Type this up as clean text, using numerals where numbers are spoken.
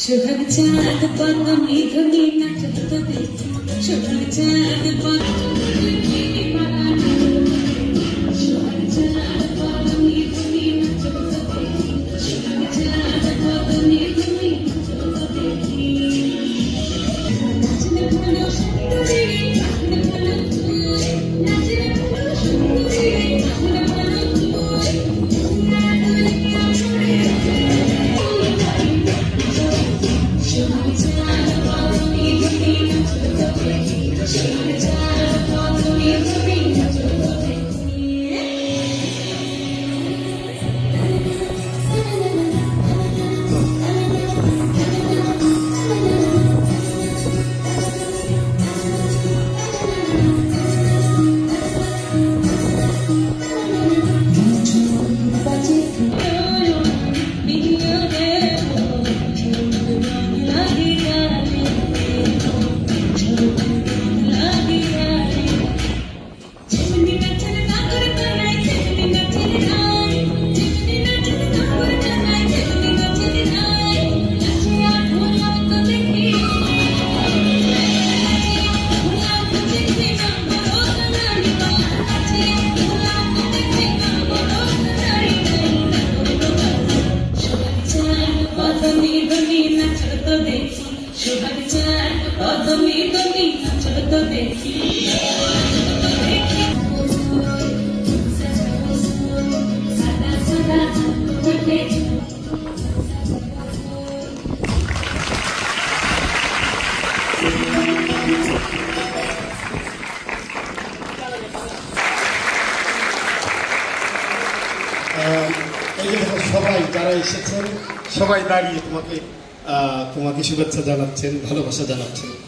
সোহাগ চাঁদ পদ্মী ধ্বনি নাচত তবে সোহাগ চাঁদ পদ্মী সোহাগ চাঁদ পদ্মী ধ্বনি নাচত তবে সোহাগ চাঁদ পদ্মী ধ্বনি নাচত তবে নাচলে ভালো সুন্দরী নাচলে ভালো তুই নাচলে ভালো সুন্দরী নাচলে ভালো তুই সোহাগ চাঁদ পদ্মী ধ্বনি নাচত দেখি সাদা সাদা এই যে দেখো সবাই যারা এসেছেন সবাই দাঁড়িয়ে তোমাকে শুভেচ্ছা জানাচ্ছেন, ভালোবাসা জানাচ্ছেন।